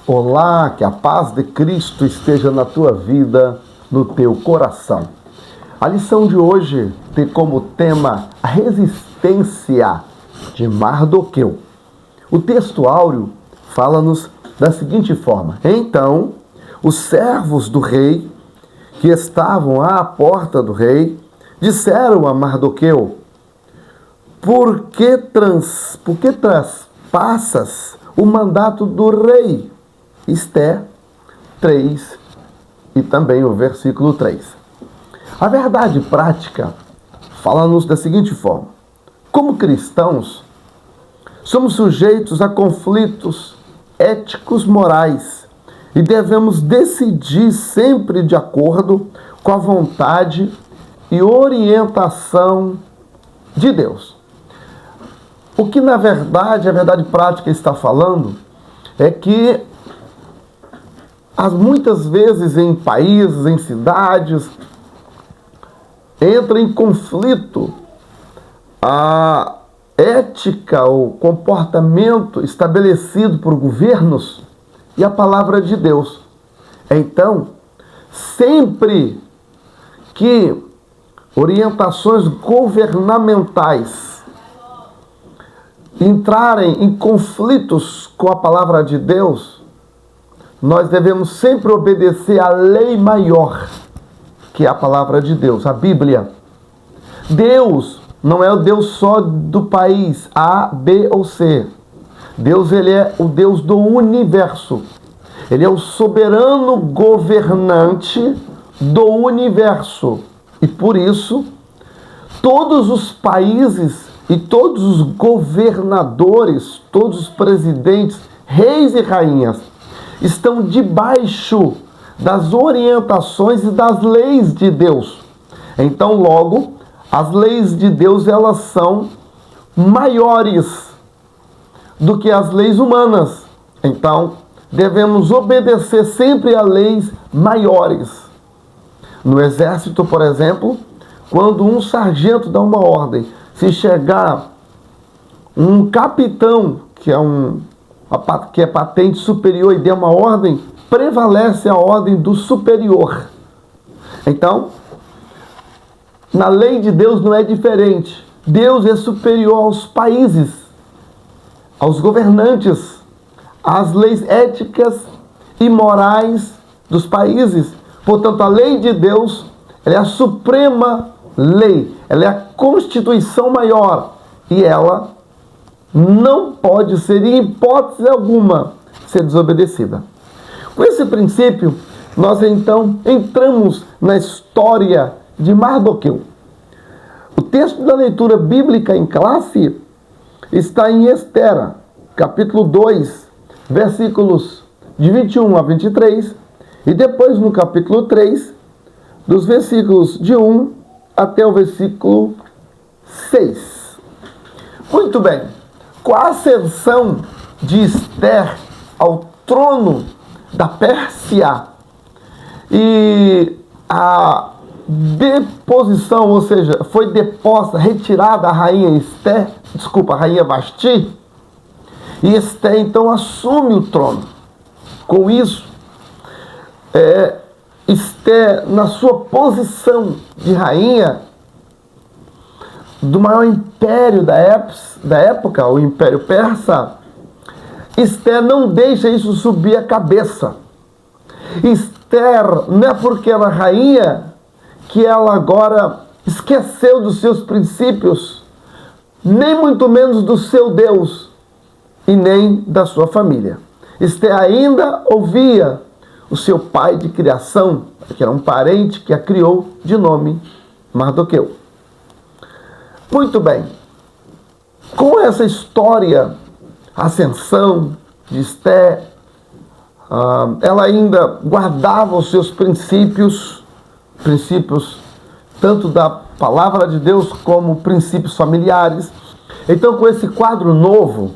Olá, que a paz de Cristo esteja na tua vida, no teu coração. A lição de hoje tem como tema a resistência de Mardoqueu. O texto áureo fala-nos da seguinte forma: então, os servos do rei, que estavam à porta do rei, disseram a Mardoqueu: Por que traspassas o mandato do rei? Esther 3 e também o versículo 3. A verdade prática fala-nos da seguinte forma: como cristãos, somos sujeitos a conflitos éticos morais e devemos decidir sempre de acordo com a vontade e orientação de Deus. O que na verdade, a verdade prática está falando é que muitas vezes em países, em cidades, entra em conflito a ética, o comportamento estabelecido por governos e a palavra de Deus. Então, sempre que orientações governamentais entrarem em conflitos com a palavra de Deus, nós devemos sempre obedecer à lei maior, que é a palavra de Deus, a Bíblia. Deus não é o Deus só do país A, B ou C. Deus, ele é o Deus do universo. Ele é o soberano governante do universo. E por isso, todos os países e todos os governadores, todos os presidentes, reis e rainhas, estão debaixo das orientações e das leis de Deus. Então, logo, as leis de Deus, elas são maiores do que as leis humanas. Então, devemos obedecer sempre a leis maiores. No exército, por exemplo, quando um sargento dá uma ordem, se chegar um capitão, que é patente superior, e der uma ordem, prevalece a ordem do superior. Então, na lei de Deus não é diferente. Deus é superior aos países, aos governantes, às leis éticas e morais dos países. Portanto, a lei de Deus, ela é a suprema lei, ela é a constituição maior, e ela não pode ser, em hipótese alguma, ser desobedecida. Com esse princípio, nós então entramos na história de Mardoqueu. O texto da leitura bíblica em classe está em Esther, capítulo 2, versículos de 21 a 23, e depois no capítulo 3, dos versículos de 1 até o versículo 6. Muito bem. Com a ascensão de Esther ao trono da Pérsia e a deposição, ou seja, foi deposta, retirada a rainha a rainha Vasti, e Esther então assume o trono. Com isso, Esther, na sua posição de rainha do maior império da época, o Império Persa, Esther não deixa isso subir a cabeça. Esther, não é porque ela é rainha que ela agora esqueceu dos seus princípios, nem muito menos do seu Deus e nem da sua família. Esther ainda ouvia o seu pai de criação, que era um parente que a criou, de nome Mardoqueu. Muito bem. Com essa história, a ascensão de Esther, ela ainda guardava os seus princípios tanto da palavra de Deus como princípios familiares. Então, com esse quadro novo,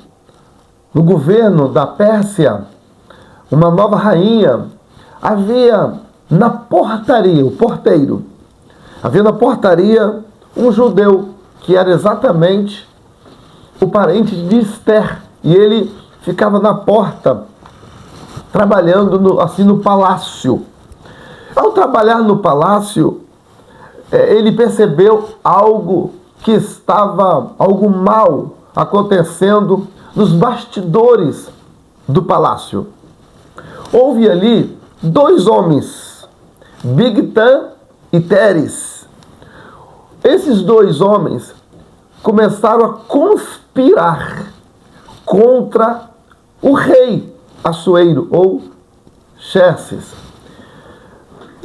no governo da Pérsia, uma nova rainha, havia na portaria, o porteiro, havia na portaria um judeu que era exatamente o parente de Esther, e ele ficava na porta trabalhando no palácio. Ao trabalhar no palácio, ele percebeu algo mal acontecendo nos bastidores do palácio. Houve ali dois homens, Bigtan e Teres. Esses dois homens começaram a conspirar contra o rei Assuero ou Xerxes.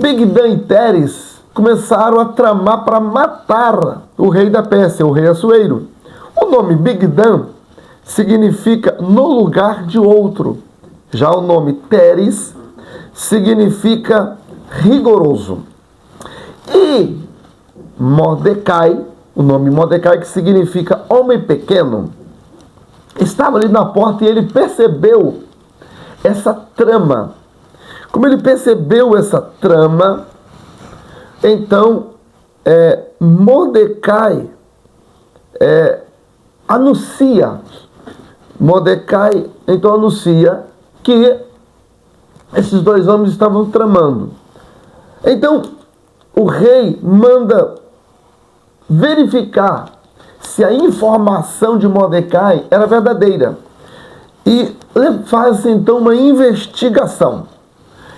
Bigtan e Teres começaram a tramar para matar o rei da Pérsia, o rei Assuero. O nome Bigtan significa no lugar de outro. Já o nome Teres significa rigoroso. E Mordecai, o nome Mordecai, que significa homem pequeno, estava ali na porta e ele percebeu essa trama. Como ele percebeu essa trama, então Mordecai anuncia que esses dois homens estavam tramando. Então o rei manda verificar se a informação de Mordecai era verdadeira e faz então uma investigação.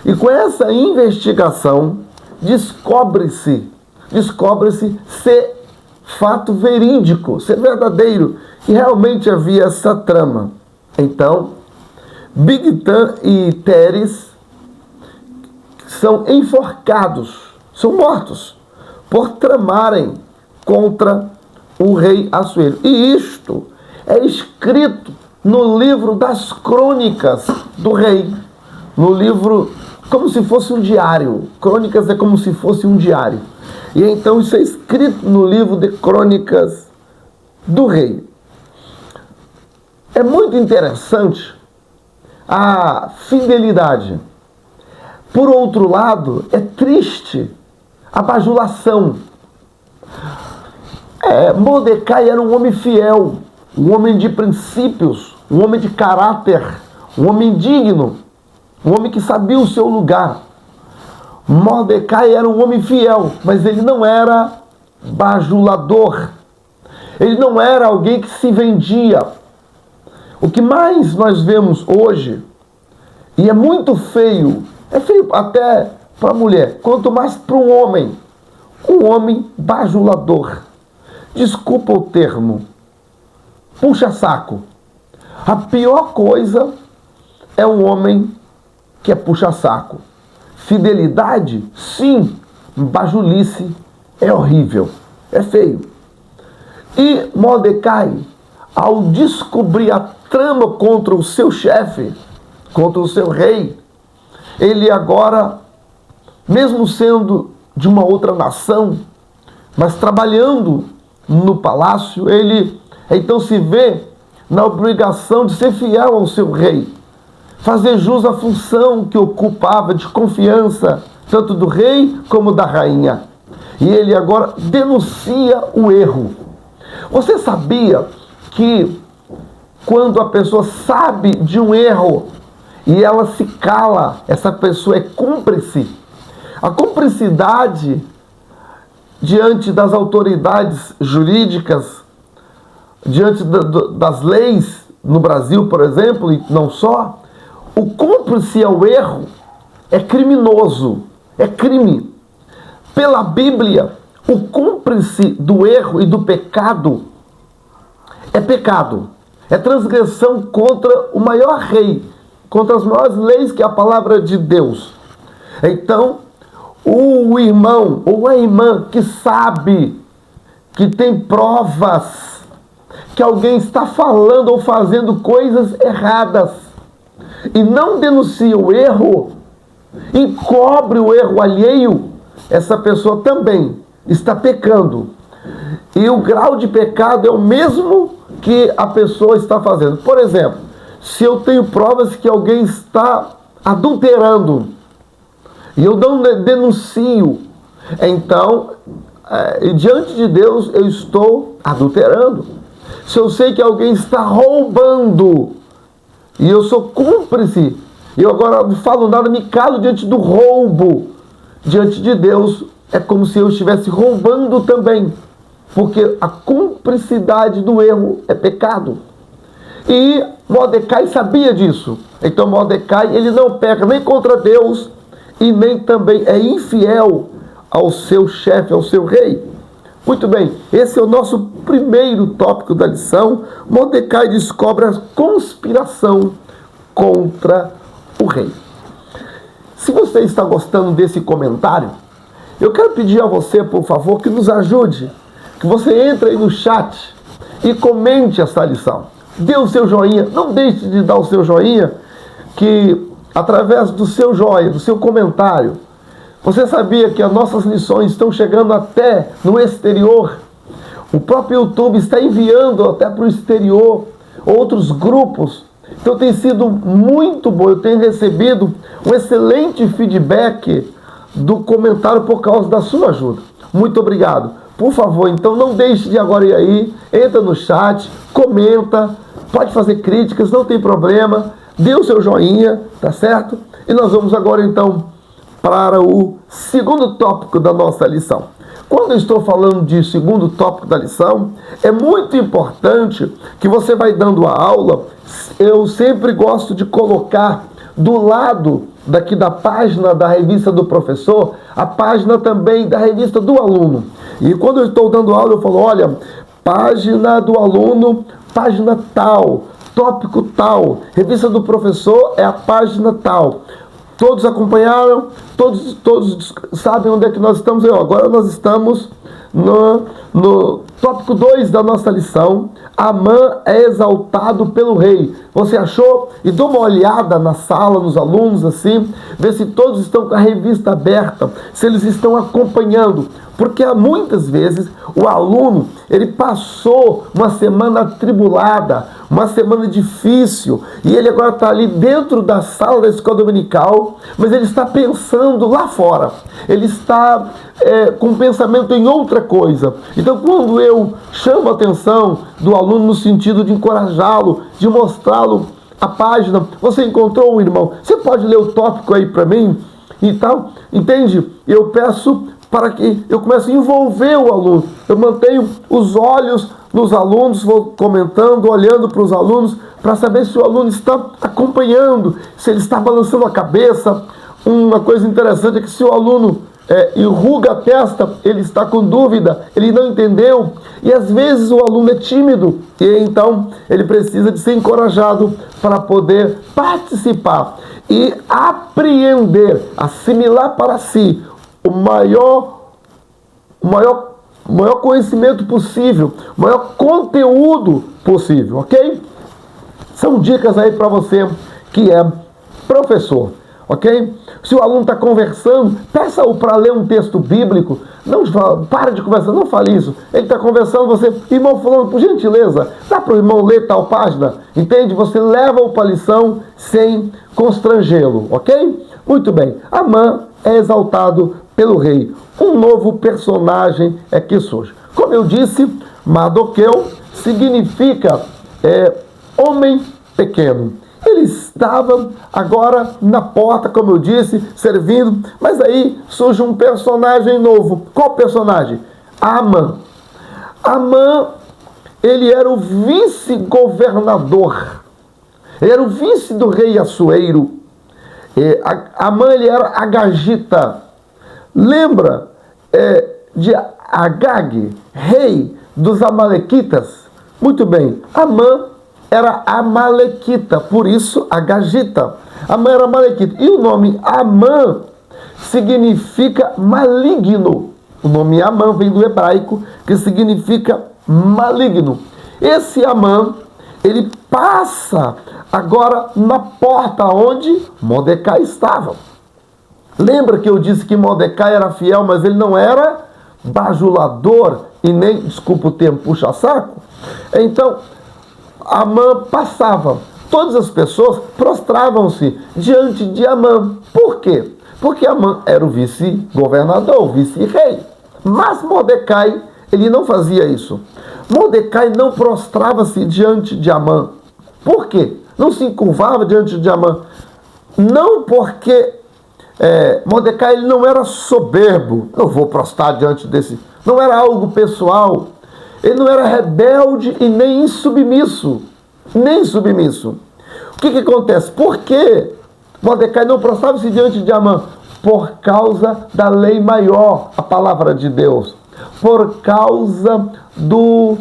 E com essa investigação descobre-se ser fato verídico, ser verdadeiro, que realmente havia essa trama. Então, Bigtan e Teres são enforcados, são mortos, por tramarem contra o rei Assuero. E isto é escrito no livro das crônicas do rei, no livro como se fosse um diário. Crônicas é como se fosse um diário. E então isso é escrito no livro de crônicas do rei. É muito interessante a fidelidade. Por outro lado, é triste a bajulação. Mordecai era um homem fiel, um homem de princípios, um homem de caráter, um homem digno, um homem que sabia o seu lugar. Mordecai era um homem fiel, mas ele não era bajulador. Ele não era alguém que se vendia. O que mais nós vemos hoje, e é muito feio, é feio até para a mulher, quanto mais para um homem bajulador. Desculpa o termo, puxa-saco. A pior coisa é um homem que é puxa-saco. Fidelidade, sim. Bajulice é horrível, é feio. E Mordecai, ao descobrir a trama contra o seu chefe, contra o seu rei, ele agora, mesmo sendo de uma outra nação, mas trabalhando no palácio, ele então se vê na obrigação de ser fiel ao seu rei, fazer jus à função que ocupava de confiança, tanto do rei como da rainha. E ele agora denuncia o erro. Você sabia que quando a pessoa sabe de um erro e ela se cala, essa pessoa é cúmplice? A cumplicidade diante das autoridades jurídicas, diante das leis no Brasil, por exemplo, e não só, o cúmplice ao erro é criminoso, é crime. Pela Bíblia, o cúmplice do erro e do pecado é pecado, é transgressão contra o maior rei, contra as maiores leis que é a palavra de Deus. Então, o irmão ou a irmã que sabe, que tem provas que alguém está falando ou fazendo coisas erradas e não denuncia o erro, encobre o erro alheio, essa pessoa também está pecando. E o grau de pecado é o mesmo que a pessoa está fazendo. Por exemplo, se eu tenho provas que alguém está adulterando e eu não denuncio, então, diante de Deus, eu estou adulterando. Se eu sei que alguém está roubando e eu sou cúmplice, Eu agora não falo nada, me calo diante do roubo. Diante de Deus, é como se eu estivesse roubando também. Porque a cumplicidade do erro é pecado. E Mordecai sabia disso. Então Mordecai, ele não peca nem contra Deus e nem também é infiel ao seu chefe, ao seu rei. Muito bem, esse é o nosso primeiro tópico da lição. Mordecai descobre a conspiração contra o rei. Se você está gostando desse comentário, eu quero pedir a você, por favor, que nos ajude, que você entre aí no chat e comente essa lição. Dê o seu joinha, não deixe de dar o seu joinha, que através do seu joinha, do seu comentário, você sabia que as nossas lições estão chegando até no exterior? O próprio YouTube está enviando até para o exterior outros grupos. Então tem sido muito bom. Eu tenho recebido um excelente feedback do comentário por causa da sua ajuda. Muito obrigado. Por favor, então não deixe de agora ir aí, entra no chat, comenta, pode fazer críticas, não tem problema. Dê o seu joinha, tá certo? E nós vamos agora então para o segundo tópico da nossa lição. Quando eu estou falando de segundo tópico da lição, é muito importante que você vai dando a aula. Eu sempre gosto de colocar do lado daqui da página da revista do professor, a página também da revista do aluno. E quando eu estou dando aula, eu falo, olha, página do aluno, página tal, tópico tal, revista do professor é a página tal. Todos acompanharam? Todos sabem onde é que nós estamos? Agora nós estamos no tópico 2 da nossa lição. Amã é exaltado pelo rei. Você achou? E dá uma olhada na sala, nos alunos, assim, vê se todos estão com a revista aberta, se eles estão acompanhando. Porque muitas vezes o aluno, ele passou uma semana atribulada, uma semana difícil, e ele agora está ali dentro da sala da escola dominical, mas ele está pensando lá fora. Ele está com um pensamento em outra coisa. Então, quando eu chamo a atenção do aluno no sentido de encorajá-lo, de mostrá-lo a página, você encontrou um irmão, você pode ler o tópico aí para mim? E tal, entende? Eu peço para que eu comece a envolver o aluno. Eu mantenho os olhos nos alunos, vou comentando, olhando para os alunos, para saber se o aluno está acompanhando, se ele está balançando a cabeça. Uma coisa interessante é que se o aluno enruga a testa, ele está com dúvida, ele não entendeu, e às vezes o aluno é tímido, e então ele precisa de ser encorajado para poder participar e apreender, assimilar para si o maior conhecimento possível, o maior conteúdo possível, ok? São dicas aí para você que é professor, ok? Se o aluno está conversando, peça-o para ler um texto bíblico. Não para de conversar, não fale isso. Ele está conversando, você, irmão fulano, por gentileza, dá para o irmão ler tal página? Entende? Você leva-o para a lição sem constrangê-lo, ok? Muito bem. Amã é exaltado pelo rei. Um novo personagem é que surge. Como eu disse, Mardoqueu significa homem pequeno. Ele estava agora na porta, como eu disse, servindo, mas aí surge um personagem novo. Qual personagem? Amã. Amã, ele era o vice-governador. Ele era o vice do rei Assuero. Amã, ele era agagita. Lembra de Agag, rei dos amalequitas? Muito bem, Amã era amalequita, por isso agagita. Amã era amalequita. E o nome Amã significa maligno. O nome Amã vem do hebraico, que significa maligno. Esse Amã, ele passa agora na porta onde Mordecai estava. Lembra que eu disse que Mordecai era fiel, mas ele não era bajulador e nem, desculpa o termo, puxa-saco? Então, Amã passava. Todas as pessoas prostravam-se diante de Amã. Por quê? Porque Amã era o vice-governador, o vice-rei. Mas Mordecai, ele não fazia isso. Mordecai não prostrava-se diante de Amã. Por quê? Não se curvava diante de Amã. Não porque Mordecai ele não era soberbo, não vou prostrar diante desse, não era algo pessoal, ele não era rebelde e nem insubmisso, O que acontece? Por que Mordecai não prostrava-se diante de Amã? Por causa da lei maior, a palavra de Deus, por causa do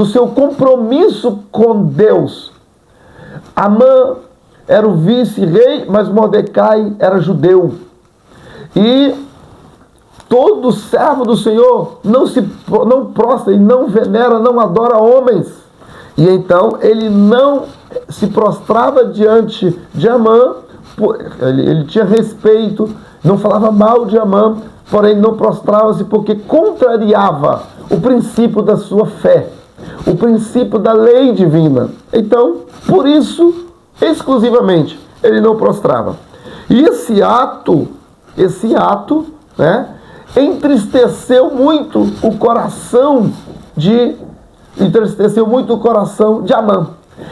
seu compromisso com Deus. Amã era o vice-rei, mas Mordecai era judeu. E todo servo do Senhor não prostra e não venera, não adora homens. E então ele não se prostrava diante de Amã, ele tinha respeito, não falava mal de Amã, porém não prostrava-se porque contrariava o princípio da sua fé, o princípio da lei divina. Então, por isso, exclusivamente, ele não prostrava. E esse ato, entristeceu muito o coração de Amã.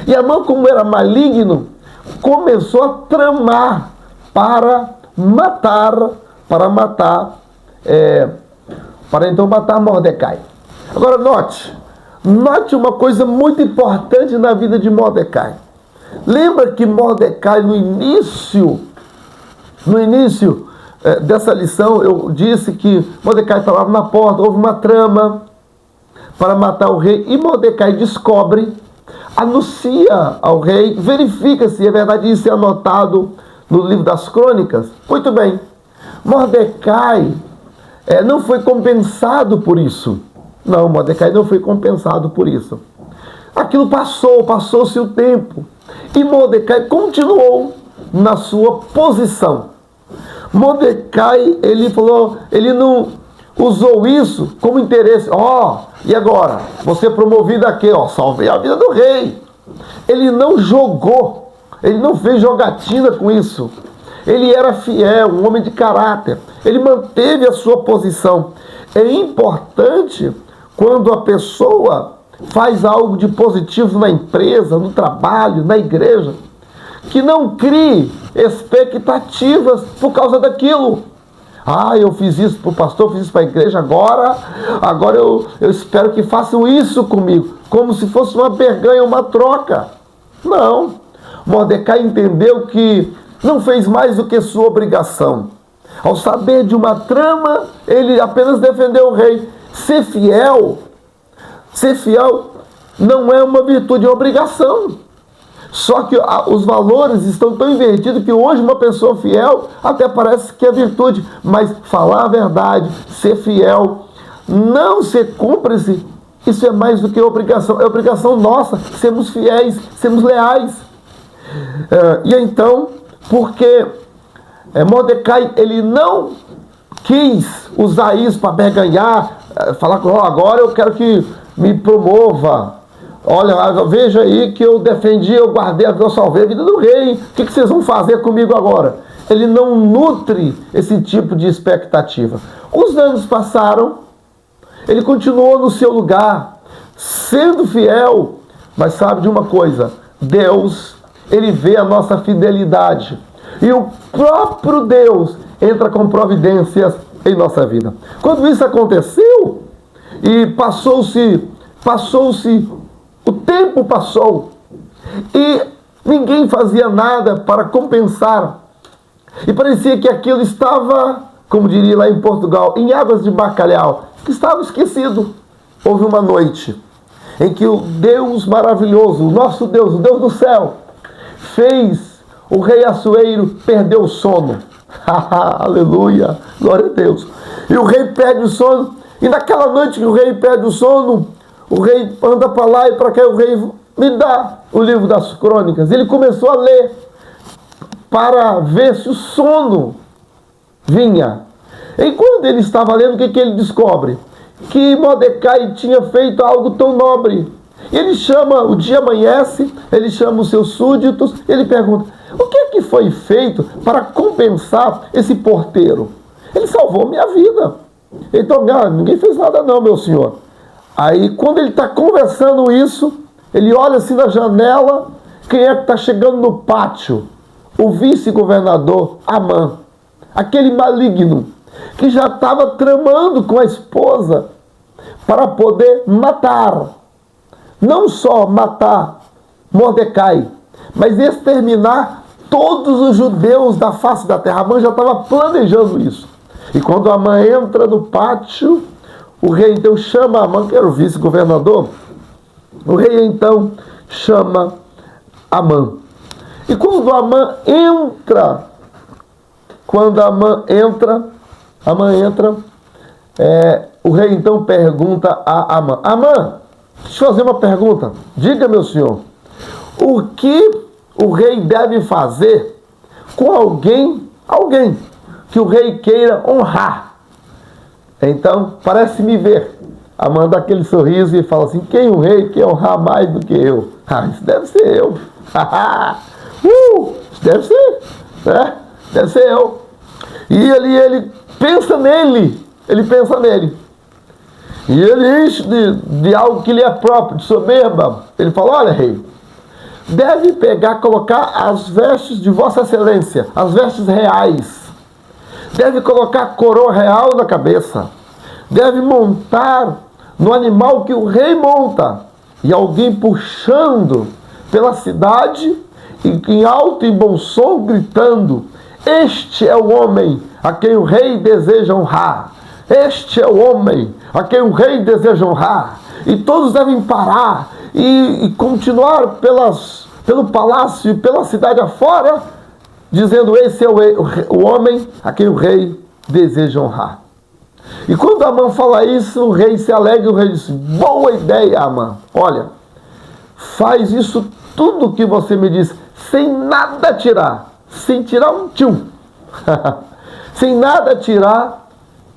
E Amã, como era maligno, começou a tramar para então matar Mordecai. Agora note uma coisa muito importante na vida de Mordecai. Lembra que Mordecai no início dessa lição eu disse que Mordecai estava na porta, houve uma trama para matar o rei, e Mordecai descobre, anuncia ao rei, verifica se é verdade, isso é anotado no livro das crônicas. Muito bem, Mordecai não foi compensado por isso. Não, Mordecai não foi compensado por isso. Aquilo passou-se o tempo, e Mordecai continuou na sua posição. Mordecai, ele não usou isso como interesse. E agora? Você promovido aqui, salvei a vida do rei. Ele não jogou, ele não fez jogatina com isso. Ele era fiel, um homem de caráter. Ele manteve a sua posição. É importante quando a pessoa faz algo de positivo na empresa, no trabalho, na igreja, que não crie expectativas por causa daquilo. Eu fiz isso para o pastor, fiz isso para a igreja, agora eu espero que façam isso comigo, como se fosse uma barganha, uma troca. Não. Mordecai entendeu que não fez mais do que sua obrigação. Ao saber de uma trama, ele apenas defendeu o rei. Ser fiel não é uma virtude, é uma obrigação. Só que os valores estão tão invertidos que hoje uma pessoa fiel até parece que é virtude, mas falar a verdade, ser fiel, não ser cúmplice, isso é mais do que obrigação, é obrigação nossa, sermos fiéis, sermos leais. E então, porque Mordecai, ele não quis usar isso para barganhar, falar que agora eu quero que me promova. Olha, veja aí que eu defendi, eu guardei, eu salvei a vida do rei. O que vocês vão fazer comigo agora? Ele não nutre esse tipo de expectativa. Os anos passaram, ele continuou no seu lugar, sendo fiel. Mas sabe de uma coisa? Deus, ele vê a nossa fidelidade. E o próprio Deus entra com providências em nossa vida. Quando isso aconteceu, e passou-se, o tempo passou, e ninguém fazia nada para compensar. E parecia que aquilo estava, como diria lá em Portugal, em águas de bacalhau, que estava esquecido. Houve uma noite em que o Deus maravilhoso, o nosso Deus, o Deus do céu, fez o rei Assuero perder o sono. Aleluia, glória a Deus. E o rei perde o sono, e naquela noite que o rei perde o sono, o rei anda para lá e para cá, o rei me dá o livro das crônicas. Ele começou a ler para ver se o sono vinha. E quando ele estava lendo, o que ele descobre? Que Mordecai tinha feito algo tão nobre. Ele chama, o dia amanhece, ele chama os seus súditos, ele pergunta: o que foi feito para compensar esse porteiro? Ele salvou minha vida. Então, ninguém fez nada não, meu senhor. Aí, quando ele está conversando isso, ele olha assim na janela, quem é que está chegando no pátio? o vice-governador Amã, aquele maligno, que já estava tramando com a esposa para poder matar, não só matar Mordecai, mas exterminar todos os judeus da face da terra. Amã já estava planejando isso. E quando Amã entra no pátio, o rei então chama Amã, que era o vice-governador. O rei então chama Amã. E quando Amã entra, o rei então pergunta a Amã: Amã, deixa eu fazer uma pergunta. Diga, meu senhor, o que o rei deve fazer com alguém que o rei queira honrar? Então, parece-me ver. Amã dá aquele sorriso e fala assim: quem o rei quer honrar mais do que eu? Isso deve ser eu. Isso deve ser, né? Deve ser eu. E ele pensa nele. E ele enche de algo que lhe é próprio, de soberba. Ele fala: olha, rei, deve colocar as vestes de Vossa Excelência, as vestes reais. Deve colocar a coroa real na cabeça. Deve montar no animal que o rei monta. E alguém puxando pela cidade, e em alto e bom som, gritando: este é o homem a quem o rei deseja honrar. Este é o homem a quem o rei deseja honrar. E todos devem parar e continuar pelo palácio e pela cidade afora, dizendo: esse é o homem a quem o rei deseja honrar. E quando Amã fala isso, o rei se alegra. O rei diz: boa ideia, Amã. Olha, faz isso tudo que você me disse, sem nada tirar, sem tirar um tchum. Sem nada tirar,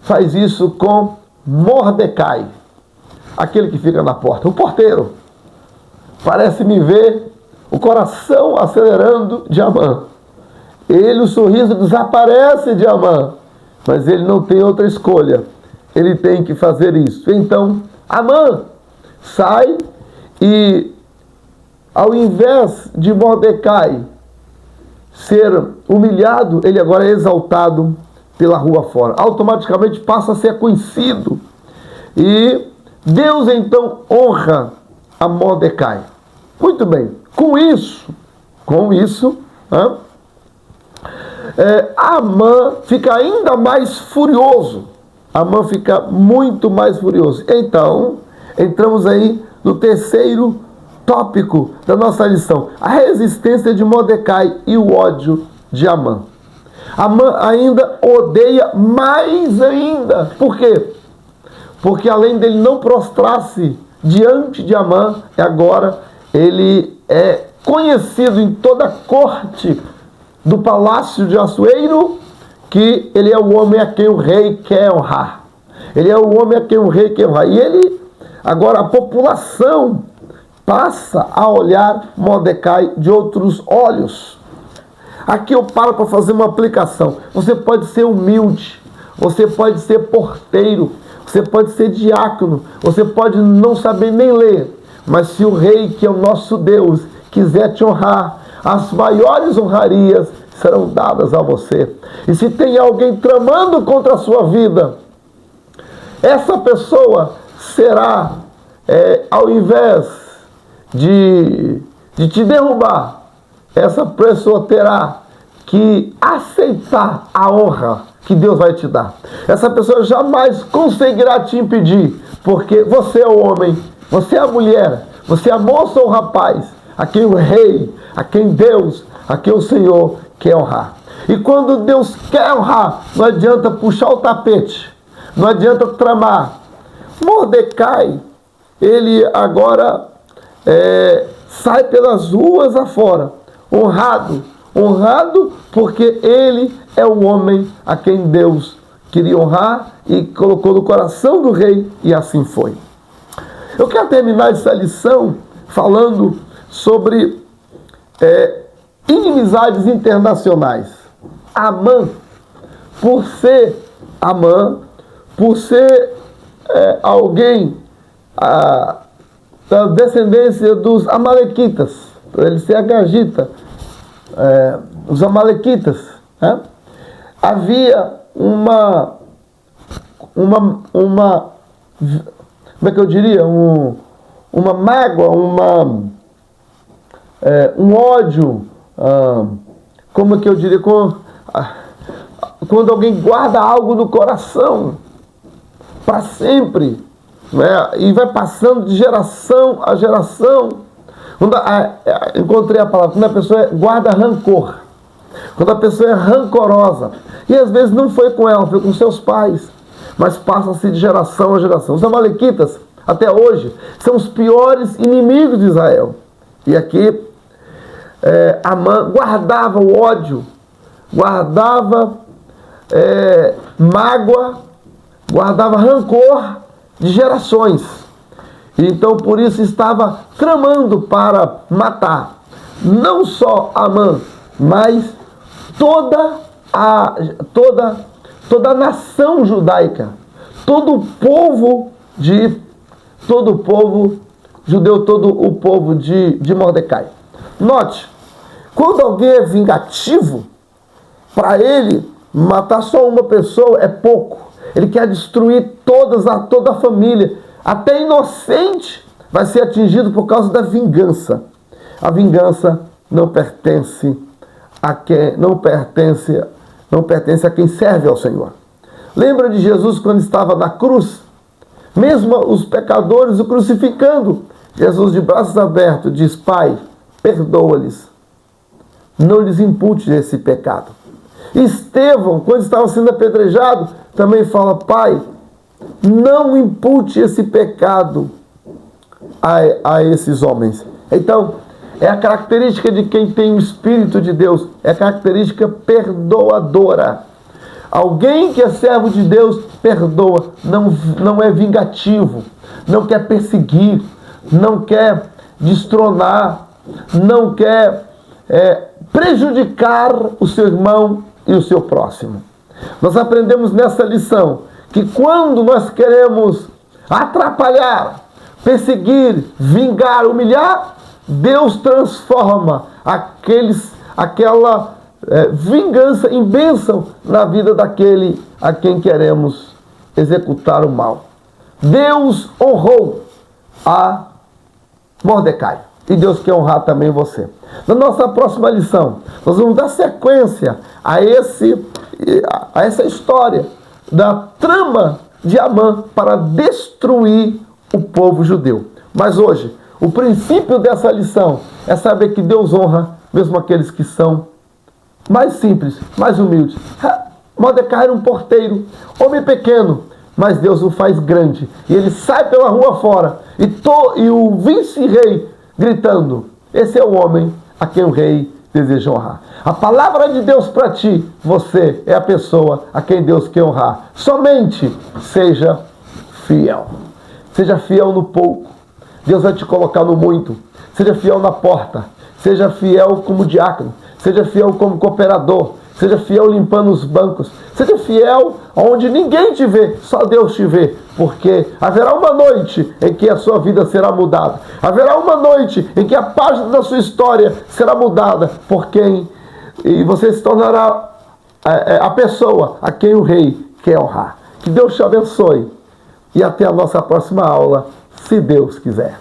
faz isso com Mordecai, aquele que fica na porta, o porteiro. Parece-me ver o coração acelerando de Amã. O sorriso desaparece de Amã, mas ele não tem outra escolha. Ele tem que fazer isso. Então, Amã sai e, ao invés de Mordecai ser humilhado, ele agora é exaltado pela rua fora. Automaticamente passa a ser conhecido. E Deus então honra a Mordecai. Muito bem. Com isso, Amã fica ainda mais furioso. Amã fica muito mais furioso. Então, entramos aí no terceiro tópico da nossa lição: a resistência de Mordecai e o ódio de Amã. Amã ainda odeia mais ainda. Por quê? Porque além dele não prostrar-se diante de Amã, agora ele é conhecido em toda a corte do palácio de Assuero que ele é o homem a quem o rei quer honrar. Ele é o homem a quem o rei quer honrar. E ele, agora a população passa a olhar Mordecai de outros olhos. Aqui eu paro para fazer uma aplicação. Você pode ser humilde, você pode ser porteiro, você pode ser diácono, você pode não saber nem ler, mas se o rei, que é o nosso Deus, quiser te honrar, as maiores honrarias serão dadas a você. E se tem alguém tramando contra a sua vida, essa pessoa será, ao invés de te derrubar, essa pessoa terá que aceitar a honra que Deus vai te dar. Essa pessoa jamais conseguirá te impedir, porque você é o homem, você é a mulher, você é a moça ou o rapaz a quem o rei, a quem Deus, a quem o Senhor quer honrar. E quando Deus quer honrar, não adianta puxar o tapete, não adianta tramar. Mordecai, ele agora sai pelas ruas afora, honrado porque ele é o homem a quem Deus queria honrar e colocou no coração do rei, e assim foi. Eu quero terminar essa lição falando sobre inimizades internacionais. Amã, por ser alguém da descendência dos amalequitas, ele ser agagita, os amalequitas, né? Havia uma, como é que eu diria, uma mágoa, um ódio, como é que eu diria, quando alguém guarda algo no coração para sempre, né? E vai passando de geração a geração. Encontrei a palavra, quando a pessoa guarda rancor, quando a pessoa é rancorosa, e às vezes não foi com ela, foi com seus pais, mas passa-se de geração a geração. Os amalequitas, até hoje, são os piores inimigos de Israel. E aqui, Amã guardava o ódio, guardava mágoa, guardava rancor de gerações. Então, por isso, estava tramando para matar não só Amã, mas toda a nação judaica, todo o povo judeu, todo o povo de Mordecai. Note, quando alguém é vingativo, para ele, matar só uma pessoa é pouco. Ele quer destruir toda a família. Até inocente vai ser atingido por causa da vingança. A vingança não pertence a quem serve ao Senhor. Lembra de Jesus quando estava na cruz? Mesmo os pecadores o crucificando, Jesus de braços abertos diz: Pai, perdoa-lhes, não lhes impute esse pecado. Estevão, quando estava sendo apedrejado, também fala: Pai, não impute esse pecado a esses homens. Então, é a característica de quem tem o Espírito de Deus, é a característica perdoadora. Alguém que é servo de Deus perdoa, não é vingativo, não quer perseguir, não quer destronar, não quer prejudicar o seu irmão e o seu próximo. Nós aprendemos nessa lição que quando nós queremos atrapalhar, perseguir, vingar, humilhar, Deus transforma aquela vingança em bênção na vida daquele a quem queremos executar o mal. Deus honrou a Mordecai e Deus quer honrar também você. Na nossa próxima lição, nós vamos dar sequência a essa história da trama de Amã para destruir o povo judeu. Mas hoje, o princípio dessa lição é saber que Deus honra mesmo aqueles que são mais simples, mais humildes. Mordecai era um porteiro, homem pequeno, mas Deus o faz grande. E ele sai pela rua fora e o vice-rei gritando: esse é o homem a quem o rei deseja honrar. A palavra de Deus para ti, você é a pessoa a quem Deus quer honrar. Somente seja fiel. Seja fiel no pouco, Deus vai te colocar no muito. Seja fiel na porta, seja fiel como diácono, seja fiel como cooperador, seja fiel limpando os bancos, seja fiel onde ninguém te vê, só Deus te vê, porque haverá uma noite em que a sua vida será mudada, haverá uma noite em que a página da sua história será mudada por quem, e você se tornará a pessoa a quem o rei quer honrar. Que Deus te abençoe e até a nossa próxima aula, se Deus quiser.